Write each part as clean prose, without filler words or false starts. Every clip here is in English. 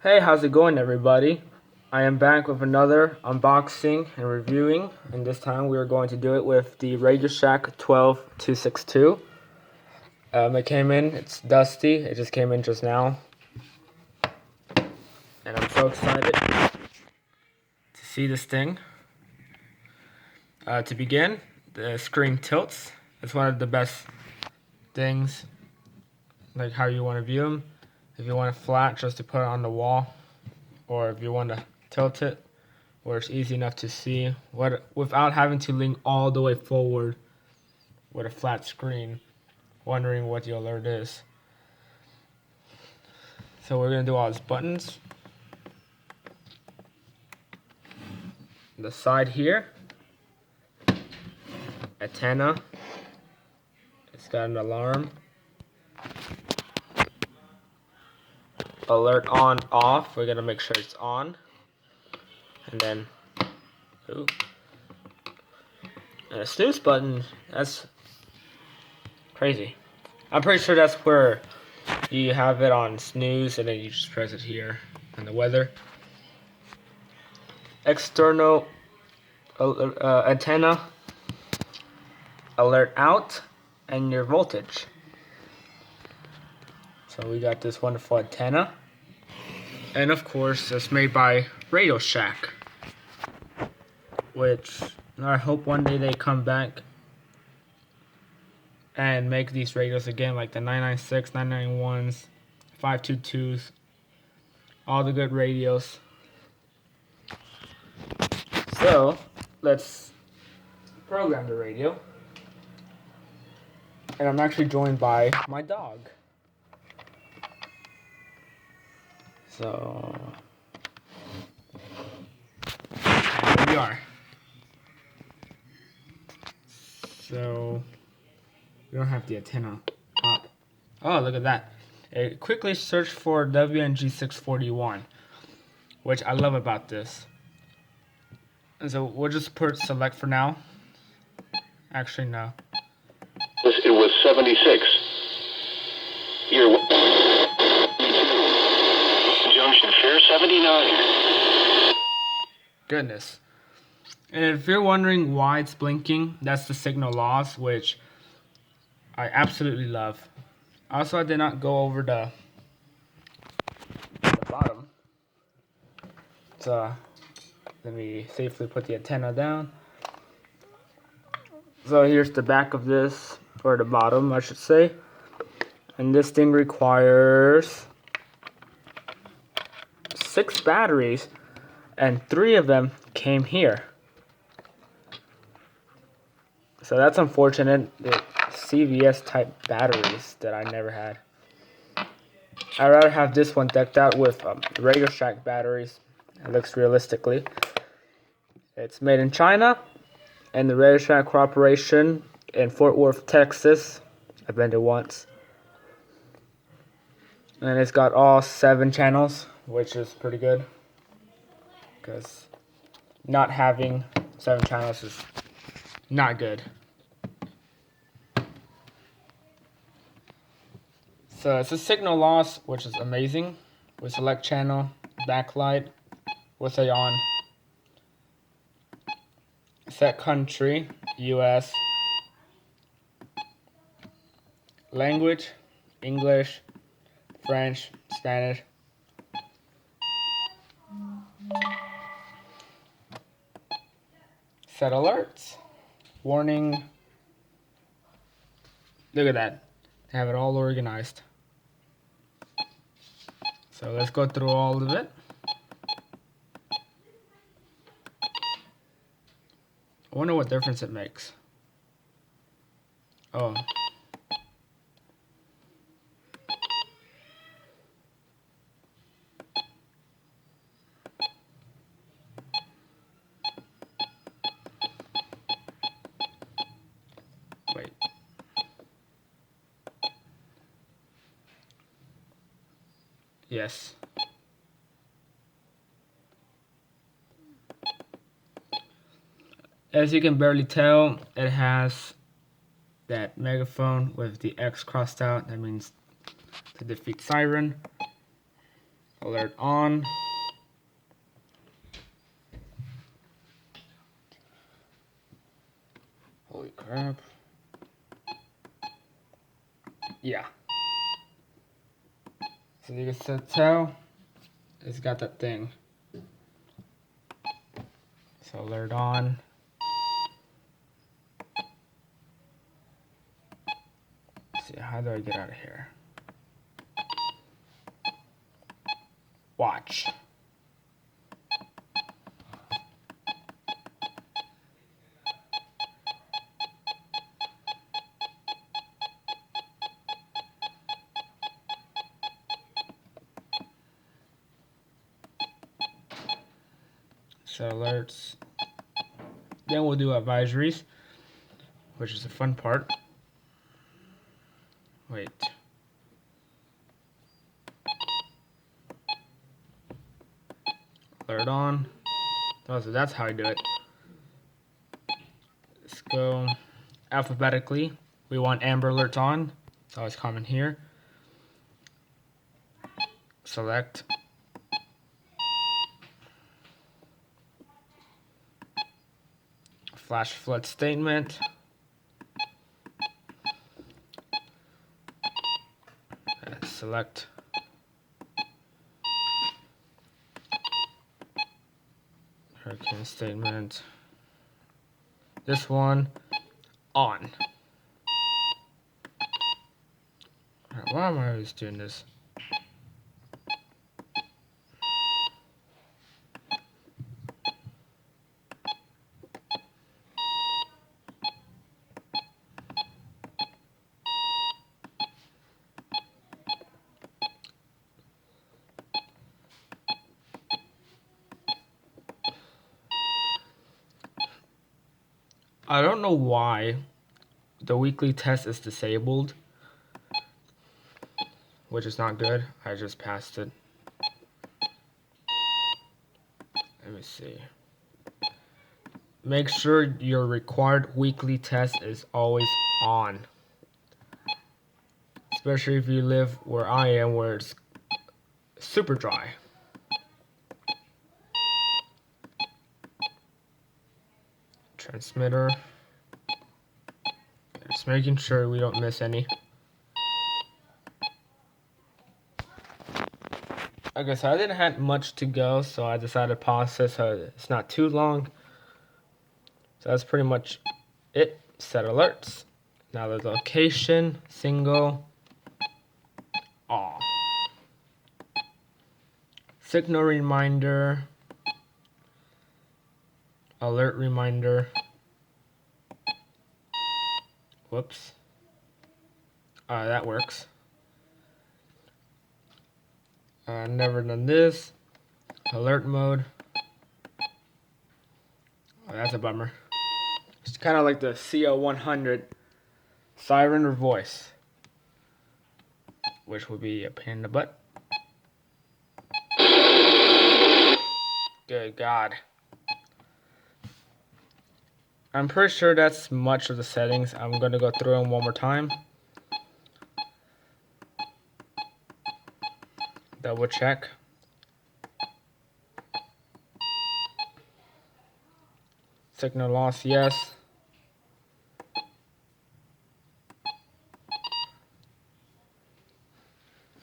Hey, how's it going, everybody? I am back with another unboxing and reviewing, and this time we are going to do it with the Radioshack 12262. It came in, it's dusty, it just came in just now, and I'm so excited to see this thing. To begin, the screen tilts. It's one of the best things, like how you want to view them. If you want it flat, just to put it on the wall, or if you want to tilt it, where it's easy enough to see without having to lean all the way forward with a flat screen, wondering what the alert is. So we're gonna do all these buttons. The side here, antenna. It's got an alarm. Alert on, off. We're gonna make sure it's on. And then, ooh. And a snooze button. That's crazy. I'm pretty sure that's where you have it on snooze and then you just press it here on the weather. External antenna, alert out, and your voltage. So we got this wonderful antenna. And of course, it's made by Radioshack, which I hope one day they come back and make these radios again, like the 996, 991s, 522s, all the good radios. So let's program the radio. And I'm actually joined by my dog. So here we are. So we don't have the antenna up. Oh, look at that. It quickly searched for WNG641, which I love about this. And so we'll just put select for now. Actually, no. It was 76. Year Junction Fair 79. Goodness. And if you're wondering why it's blinking, that's the signal loss, which I absolutely love. Also, I did not go over the bottom. So let me safely put the antenna down. So here's the back of this, or the bottom, I should say. And this thing requires 6 batteries, and 3 of them came here. So that's unfortunate. The CVS type batteries that I never had. I'd rather have this one decked out with Radioshack batteries. It looks realistically. It's made in China, and the Radioshack Corporation in Fort Worth, Texas. I've been there once. And it's got all 7 channels, which is pretty good. Because not having 7 channels is not good. So it's a signal loss, which is amazing. We select channel, backlight, we'll say on. Set country, US. Language, English, French, Spanish. Set alerts. Warning. Look at that. Have it all organized. So let's go through all of it. I wonder what difference it makes. Oh. Wait. Yes. As you can barely tell, it has that megaphone with the X crossed out. That means to defeat siren. Alert on. Holy crap. Yeah. So you can tell it's got that thing. So alert on. Let's see, how do I get out of here? Watch. So alerts. Then we'll do advisories, which is the fun part. Wait. Alert on. Oh, so that's how I do it. Let's go alphabetically. We want Amber alerts on. It's always common here. Select. Flash flood statement. Select. Hurricane statement. This one on. Why am I always doing this? I don't know why the weekly test is disabled, which is not good. I just passed it. Let me see. Make sure your required weekly test is always on. Especially if you live where I am, where it's super dry. Transmitter. Just making sure we don't miss any. Okay, so I didn't have much to go, so I decided to pause this so it's not too long. So that's pretty much it. Set alerts. Now the location, single, all. Signal reminder, alert reminder. Whoops. That works. Never done this. Alert mode. Oh, that's a bummer. It's kind of like the CO100 siren or voice, which would be a pain in the butt. Good God. I'm pretty sure that's much of the settings. I'm going to go through them one more time. Double check. Signal loss, yes.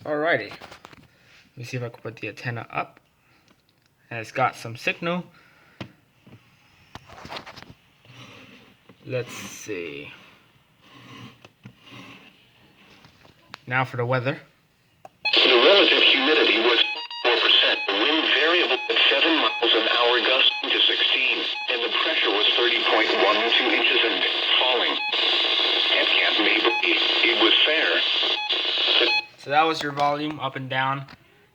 Alrighty. Let me see if I can put the antenna up. And it's got some signal. Let's see. Now for the weather. The relative humidity was 4%. The wind variable at 7 miles an hour, gusting to 16, and the pressure was 30.12 inches and falling. Can't maybe. It was fair. So that was your volume up and down.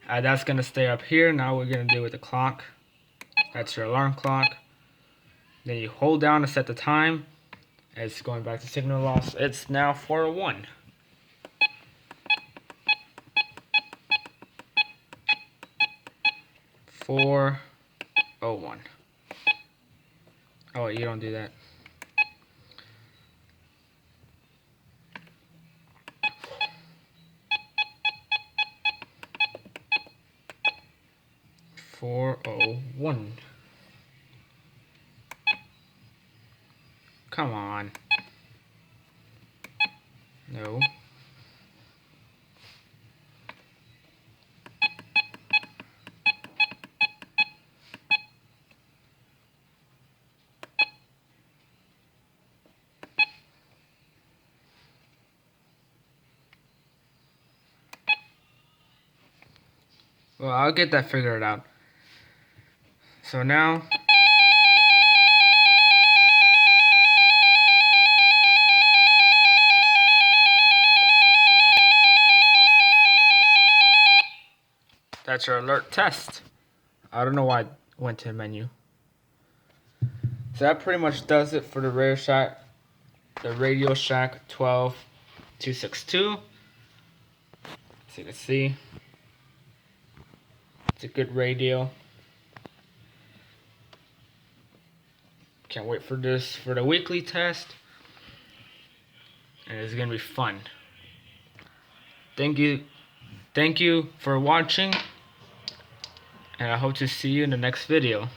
That's going to stay up here. Now we're going to do with the clock. That's your alarm clock. Then you hold down to set the time. It's going back to signal loss. It's now 4:01. Oh, you don't do that. 401. Come on. No. Well, I'll get that figured out. So now, that's your alert test. I don't know why I went to the menu. So that pretty much does it for the Radioshack 12262. As you can see, it's a good radio. Can't wait for this for the weekly test. And it's gonna be fun. Thank you for watching, and I hope to see you in the next video.